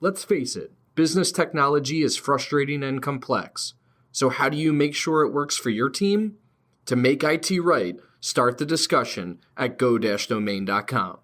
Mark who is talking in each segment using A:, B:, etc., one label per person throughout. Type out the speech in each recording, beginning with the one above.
A: Let's face it, business technology is frustrating and complex. So how do you make sure it works for your team? To make IT right, start the discussion at go-domain.com.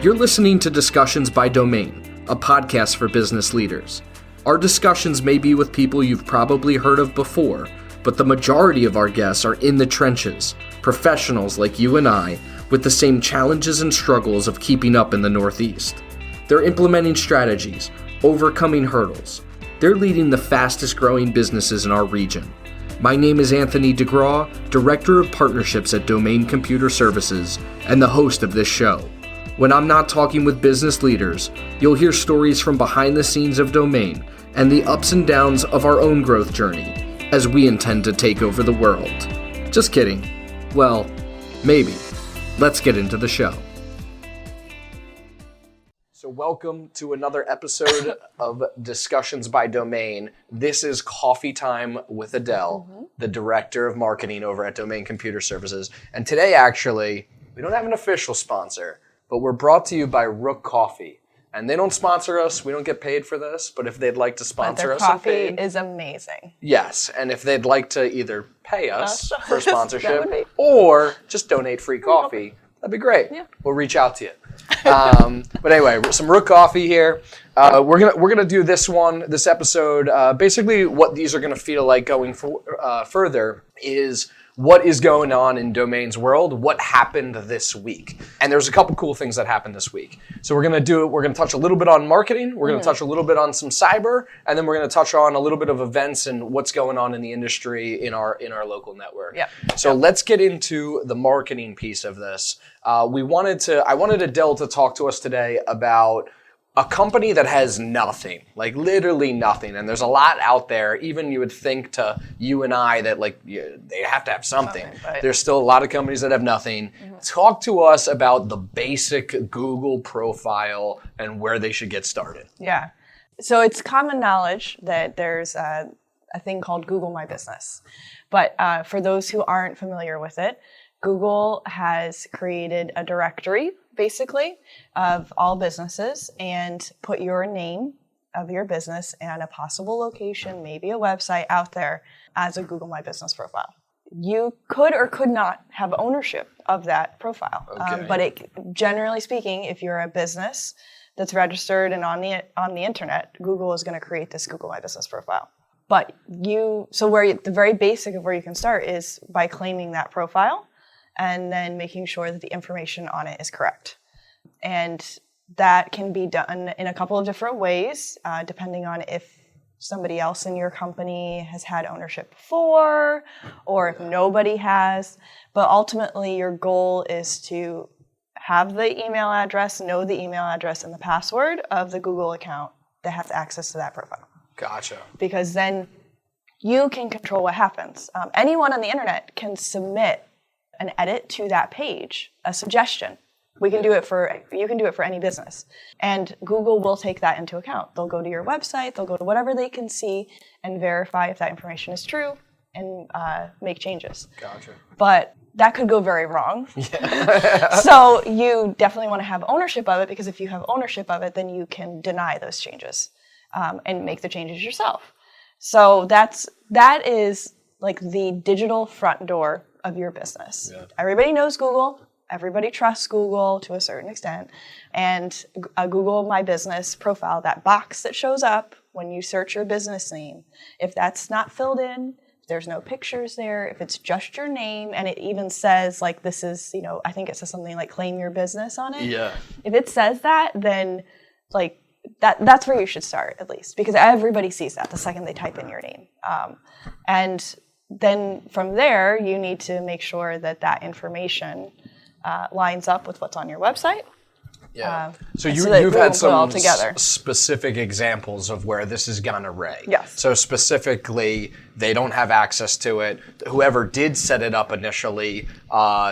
A: You're listening to Discussions by Domain, a podcast for business leaders. Our discussions may be with people you've probably heard of before, but the majority of our guests are in the trenches, professionals like you and I, with the same challenges and struggles of keeping up in the Northeast. They're implementing strategies, overcoming hurdles. They're leading the fastest growing businesses in our region. My name is Anthony DeGraw, Director of Partnerships at Domain Computer Services, and the host of this show. When I'm not talking with business leaders, you'll hear stories from behind the scenes of Domain and the ups and downs of our own growth journey, as we intend to take over the world. Just kidding. Well, maybe. Let's get into the show. So welcome to another episode of Discussions by Domain. This is Coffee Time with Adel, the Director of Marketing over at Domain Computer Services. And today, actually, we don't have an official sponsor, but we're brought to you by Rook Coffee. And they don't sponsor us. We don't get paid for this. But if they'd like to sponsor us,
B: their coffee is amazing.
A: Yes. And if they'd like to either pay us for sponsorship or just donate free coffee, that'd be great. Yeah. We'll reach out to you. But anyway, some Rook Coffee here. We're gonna do this episode. Basically, what these are gonna feel like going further is what is going on in Domain's world, what happened this week. And there's a couple cool things that happened this week. So we're going to touch a little bit on marketing, we're going to touch a little bit on some cyber, and then we're going to touch on a little bit of events and what's going on in the industry in our local network. Yeah. So let's get into the marketing piece of this. I wanted Adel to talk to us today about a company that has nothing, like literally nothing. And there's a lot out there, even you would think to you and I that they have to have something. There's still a lot of companies that have nothing. Talk to us about the basic Google profile and where they should get started.
B: Yeah. So it's common knowledge that there's a thing called Google My Business. But for those who aren't familiar with it, Google has created a directory basically of all businesses and put your name of your business and a possible location, maybe a website out there as a Google My Business profile. You could or could not have ownership of that profile. Okay. But generally speaking, if you're a business that's registered and on the internet, Google is going to create this Google My Business profile. But the very basic of where you can start is by claiming that profile and then making sure that the information on it is correct. And that can be done in a couple of different ways, depending on if somebody else in your company has had ownership before or if nobody has. But ultimately, your goal is to have the email address, know the email address and the password of the Google account that has access to that profile.
A: Gotcha.
B: Because then you can control what happens. Anyone on the internet can submit an edit to that page, a suggestion. You can do it for any business. And Google will take that into account. They'll go to your website, they'll go to whatever they can see and verify if that information is true and make changes.
A: Gotcha.
B: But that could go very wrong. Yeah. So you definitely want to have ownership of it, because if you have ownership of it, then you can deny those changes and make the changes yourself. So that is like the digital front door of your business. Yeah. Everybody knows Google. Everybody trusts Google to a certain extent. And a Google My Business profile, that box that shows up when you search your business name, if that's not filled in, if there's no pictures there, if it's just your name, and it even says like this is, I think it says something like claim your business on it. Yeah. If it says that, then like that's where you should start at least, because everybody sees that the second they type in your name. And then from there, you need to make sure that information lines up with what's on your website.
A: Yeah. So you've had some specific examples of where this has gone array.
B: Yes.
A: So specifically, they don't have access to it. Whoever did set it up initially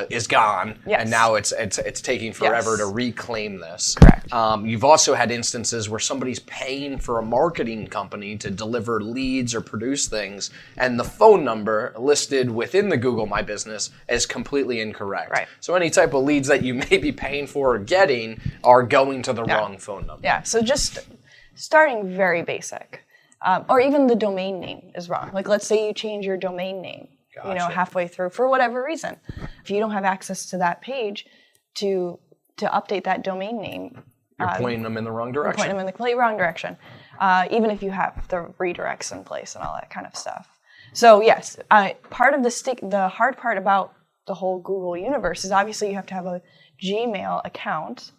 A: is gone,
B: Yes.
A: and now it's taking forever
B: Yes.
A: to reclaim this.
B: Correct.
A: You've also had instances where somebody's paying for a marketing company to deliver leads or produce things, and the phone number listed within the Google My Business is completely incorrect.
B: Right.
A: So any type of leads that you may be paying for or getting are going to the wrong phone number.
B: Yeah, so just starting very basic. Or even the domain name is wrong. Like, let's say you change your domain name,
A: Gotcha.
B: halfway through for whatever reason. If you don't have access to that page to update that domain name,
A: You're pointing them in the wrong direction.
B: point them in the complete wrong direction, even if you have the redirects in place and all that kind of stuff. So yes, part of the hard part about the whole Google universe is obviously you have to have a Gmail account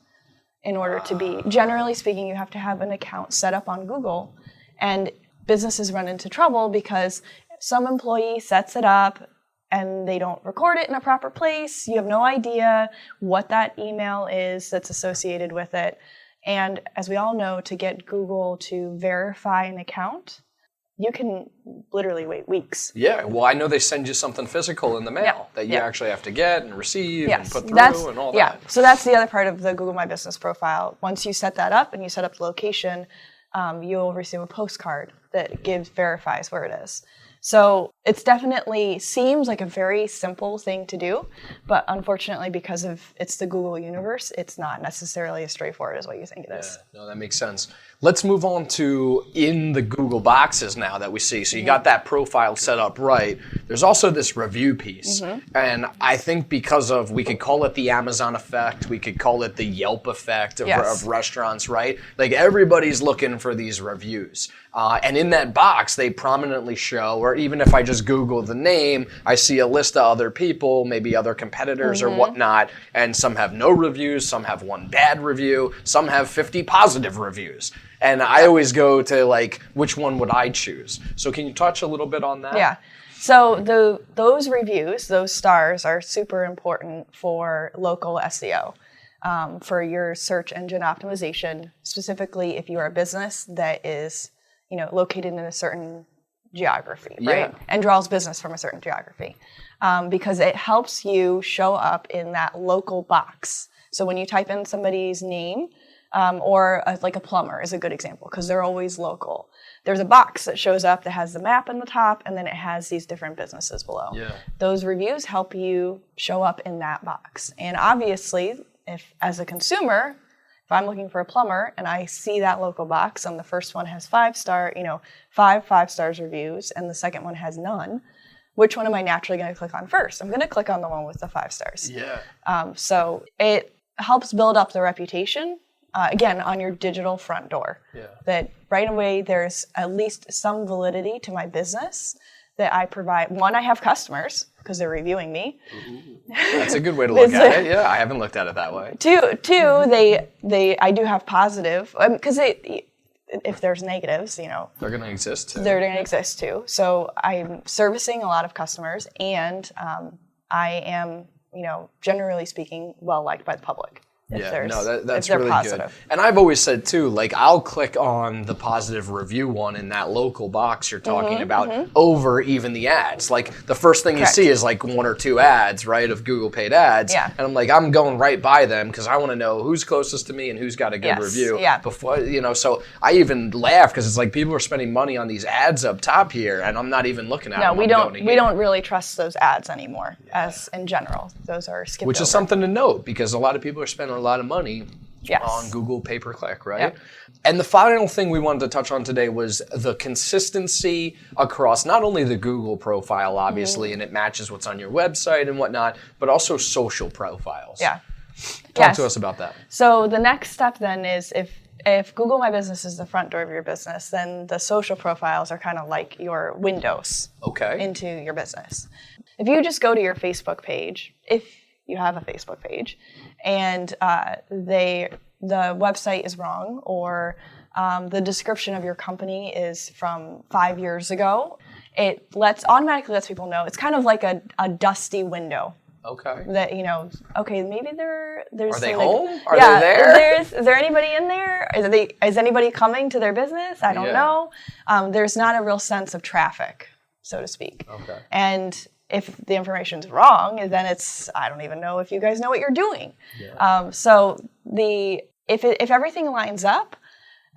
B: in order to be, generally speaking, you have to have an account set up on Google, and businesses run into trouble because some employee sets it up and they don't record it in a proper place. You have no idea what that email is that's associated with it. And as we all know, to get Google to verify an account, you can literally wait weeks.
A: Yeah, well, I know they send you something physical in the mail that you actually have to get and receive and put through and all that.
B: Yeah, so that's the other part of the Google My Business profile. Once you set that up and you set up the location, you'll receive a postcard that verifies where it is. So it's definitely seems like a very simple thing to do, but unfortunately, because it's the Google universe, it's not necessarily as straightforward as what you think it is.
A: No, that makes sense. Let's move on to in the Google boxes now that we see. So you got that profile set up right. There's also this review piece. And I think because of, we could call it the Amazon effect, we could call it the Yelp effect of restaurants, right? Like everybody's looking for these reviews. And in that box, they prominently show, or even if I just Google the name, I see a list of other people, maybe other competitors or whatnot, and some have no reviews, some have one bad review, some have 50 positive reviews. And I always go to like, which one would I choose? So can you touch a little bit on that?
B: Yeah. So those reviews, those stars, are super important for local SEO, for your search engine optimization, specifically if you are a business that is located in a certain geography, right? And draws business from a certain geography. Because it helps you show up in that local box. So when you type in somebody's name, like a plumber is a good example because they're always local. There's a box that shows up that has the map in the top, and then it has these different businesses below.
A: Yeah.
B: Those reviews help you show up in that box. And obviously, if as a consumer, if I'm looking for a plumber and I see that local box and the first one has 5-star, 5 stars reviews, and the second one has none, which one am I naturally going to click on first? I'm going to click on the one with the 5 stars.
A: Yeah.
B: So it helps build up the reputation, again, on your digital front door.
A: Yeah.
B: That right away there's at least some validity to my business that I provide. One, I have customers because they're reviewing me.
A: That's a good way to look at it. Yeah, I haven't looked at it that way.
B: Two, I do have positive, because if there's negatives,
A: they're going to exist too.
B: They're going to exist too. So I'm servicing a lot of customers, and I am, generally speaking, well liked by the public.
A: That's really
B: positive.
A: Good. And I've always said too, like I'll click on the positive review one in that local box you're talking about over even the ads. Like the first thing you see is like 1 or 2 ads, right, of Google paid ads.
B: Yeah.
A: And I'm like, I'm going right by them because I want to know who's closest to me and who's got a good review.
B: Yeah.
A: Before, so I even laugh because it's like people are spending money on these ads up top here and I'm not even looking at them.
B: No, we don't really trust those ads anymore as in general. Those are skipped
A: Which is something to note because a lot of people are spending a lot of money on Google pay-per-click, right?
B: Yep.
A: And the final thing we wanted to touch on today was the consistency across not only the Google profile, obviously, and it matches what's on your website and whatnot, but also social profiles.
B: Yeah.
A: Talk to us about that.
B: So the next step then is if Google My Business is the front door of your business, then the social profiles are kind of like your windows into your business. If you just go to your Facebook page, if you have a Facebook page, and the website is wrong, or the description of your company is from 5 years ago, it automatically lets people know. It's kind of like a dusty window.
A: Okay.
B: That maybe there's.
A: Are they home? Are they there?
B: Is there anybody in there? Is anybody coming to their business? I don't know. There's not a real sense of traffic, so to speak.
A: Okay.
B: And if the information's wrong, then it's, I don't even know if you guys know what you're doing.
A: Yeah.
B: If everything lines up,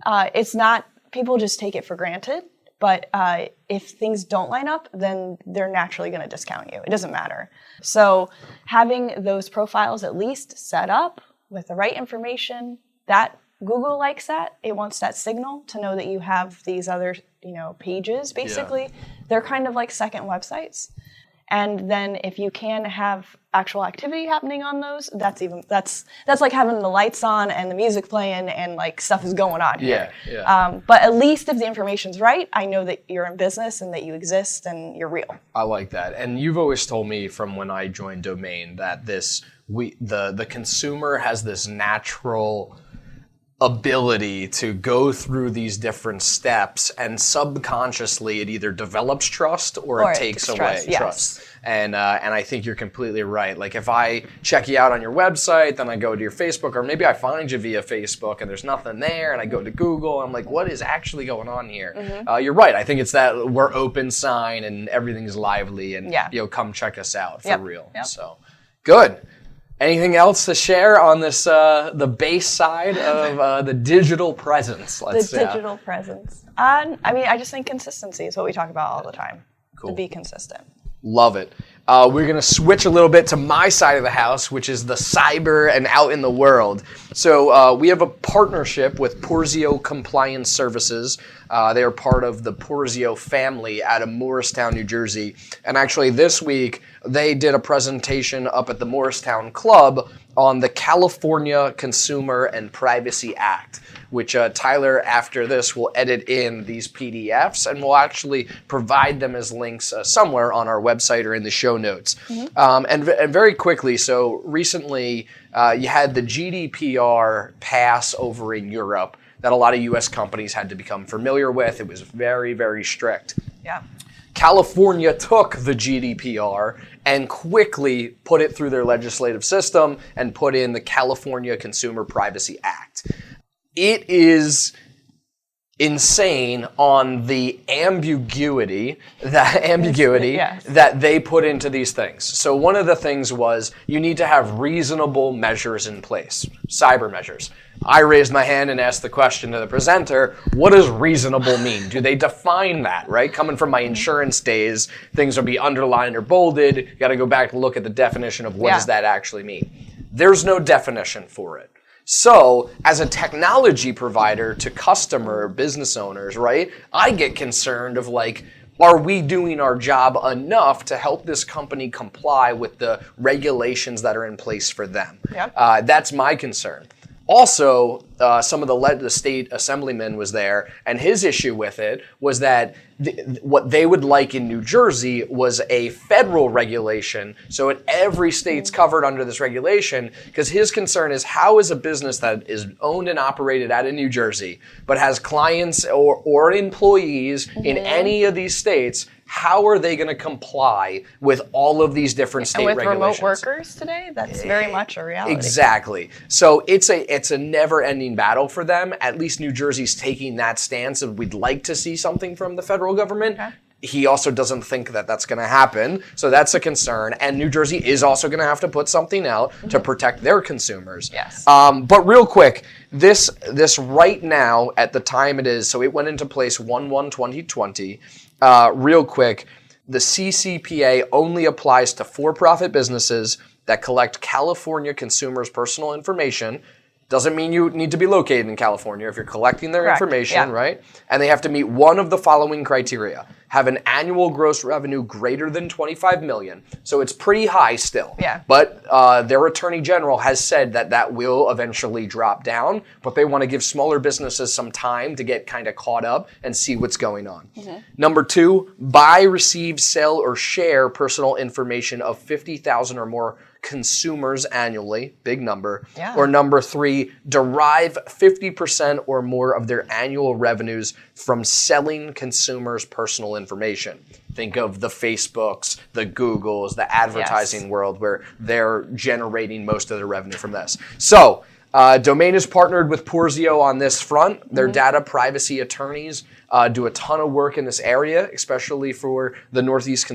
B: it's not, people just take it for granted. But if things don't line up, then they're naturally going to discount you. It doesn't matter. So having those profiles at least set up with the right information, that Google likes that. It wants that signal to know that you have these other, pages, basically. Yeah. They're kind of like second websites. And then if you can have actual activity happening on those, that's like having the lights on and the music playing and like stuff is going on here.
A: Yeah.
B: But at least if the information's right, I know that you're in business and that you exist and you're real.
A: I like that. And you've always told me from when I joined Domain that the consumer has this natural ability to go through these different steps, and subconsciously it either develops trust or it takes away trust. And I think you're completely right. Like if I check you out on your website, then I go to your Facebook, or maybe I find you via Facebook and there's nothing there, and I go to Google and I'm like, what is actually going on here? Mm-hmm. You're right. I think it's that we're open sign and everything's lively, and come check us out for real. Yep. So good. Anything else to share on this, the base side of the digital presence?
B: Digital presence. I just think consistency is what we talk about all the time. Cool. To be consistent.
A: Love it. We're going to switch a little bit to my side of the house, which is the cyber and out in the world. So we have a partnership with Porzio Compliance Services. They are part of the Porzio family out of Morristown, New Jersey. And actually this week, they did a presentation up at the Morristown Club on the California Consumer and Privacy Act, which Tyler, after this, will edit in these PDFs and will actually provide them as links somewhere on our website or in the show notes. Mm-hmm. And very quickly, so recently you had the GDPR pass over in Europe that a lot of US companies had to become familiar with. It was very, very strict.
B: Yeah.
A: California took the GDPR and quickly put it through their legislative system and put in the California Consumer Privacy Act. It is insane on the ambiguity that they put into these things. So one of the things was you need to have reasonable measures in place, cyber measures. I raised my hand and asked the question to the presenter, what does reasonable mean? Do they define that, right? Coming from my insurance days, things will be underlined or bolded. You got to go back and look at the definition of what does that actually mean. There's no definition for it. So as a technology provider to customer business owners, right, I get concerned of like, are we doing our job enough to help this company comply with the regulations that are in place for them?
B: Yep.
A: That's my concern. Also, some of the state assemblyman was there, and his issue with it was that what they would like in New Jersey was a federal regulation, so every state's covered under this regulation, because his concern is how is a business that is owned and operated out of New Jersey, but has clients or employees in any of these states, how are they going to comply with all of these different state regulations?
B: And with remote workers today, that's very much a reality.
A: Exactly. So it's a never-ending battle for them. At least New Jersey's taking that stance, and we'd like to see something from the federal government. Okay. He also doesn't think that that's going to happen, so that's a concern. And New Jersey is also going to have to put something out to protect their consumers.
B: Yes.
A: But real quick, this right now, at the time it is, so it went into place 1/1/2020. Real quick, the CCPA only applies to for-profit businesses that collect California consumers' personal information. Doesn't mean you need to be located in California if you're collecting their information, right? And they have to meet one of the following criteria. Have an annual gross revenue greater than $25 million. So it's pretty high still.
B: Yeah.
A: But their attorney general has said that will eventually drop down, but they want to give smaller businesses some time to get kind of caught up and see what's going on. Mm-hmm. Number 2, buy, receive, sell, or share personal information of 50,000 or more consumers annually, big number.
B: Yeah.
A: Or number 3, derive 50% or more of their annual revenues from selling consumers' personal information. Think of the Facebooks, the Googles, the advertising world where they're generating most of their revenue from this. So, Domain is partnered with Porzio on this front. They're data privacy attorneys. do a ton of work in this area, especially for the Northeast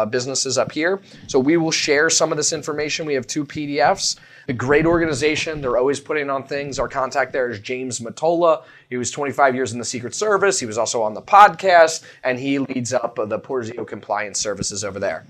A: businesses up here. So we will share some of this information. We have 2 PDFs. A great organization. They're always putting on things. Our contact there is James Matola. He was 25 years in the Secret Service. He was also on the podcast, and he leads up the Porzio compliance services over there.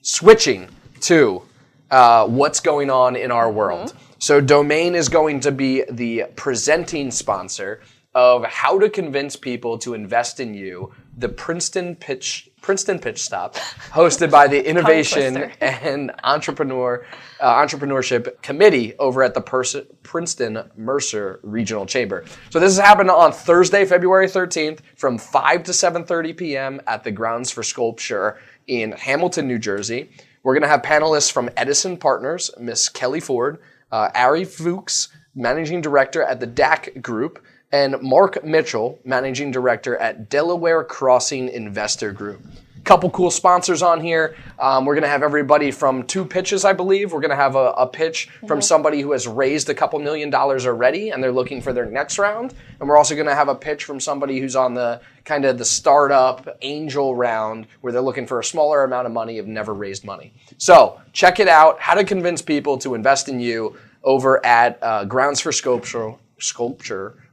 A: Switching to what's going on in our world. So Domain is going to be the presenting sponsor of How to Convince People to Invest in You, the Princeton Pitchstop, hosted by the Innovation and Entrepreneurship Committee over at the Princeton Mercer Regional Chamber. So this is happening on Thursday, February 13th from 5 to 7:30 p.m. at the Grounds for Sculpture in Hamilton, New Jersey. We're going to have panelists from Edison Partners, Miss Kelly Ford, Ari Fuchs, Managing Director at the DAC Group, and Mark Mitchell, Managing Director at Delaware Crossing Investor Group. Couple cool sponsors on here. We're going to have everybody from 2 pitches, I believe. We're going to have a pitch from somebody who has raised a couple $1 million already and they're looking for their next round. And we're also going to have a pitch from somebody who's on the kind of the startup angel round where they're looking for a smaller amount of money, have never raised money. So check it out. How to Convince People to Invest in You over at Grounds for Sculpture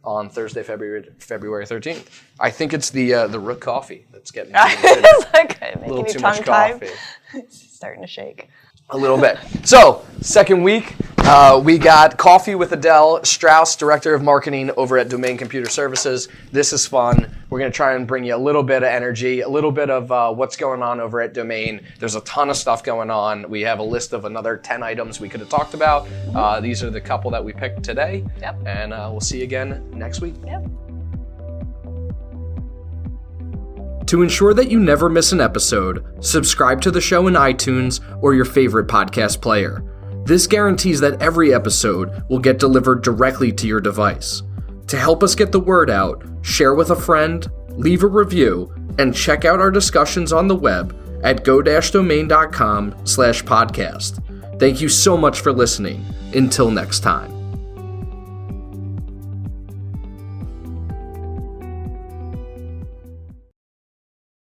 A: on Thursday, February 13th. I think it's the Rook coffee that's getting
B: it's like
A: a little too much coffee.
B: It's starting to shake.
A: A little bit. So, second week, we got Coffee with Adel Strauss, Director of Marketing over at Domain Computer Services. This is fun. We're going to try and bring you a little bit of energy, a little bit of what's going on over at Domain. There's a ton of stuff going on. We have a list of another 10 items we could have talked about. These are the couple that we picked today.
B: Yep.
A: And we'll see you again next week.
B: Yep.
C: To ensure that you never miss an episode, subscribe to the show in iTunes or your favorite podcast player. This guarantees that every episode will get delivered directly to your device. To help us get the word out, share with a friend, leave a review, and check out our discussions on the web at go-domain.com/podcast. Thank you so much for listening. Until next time.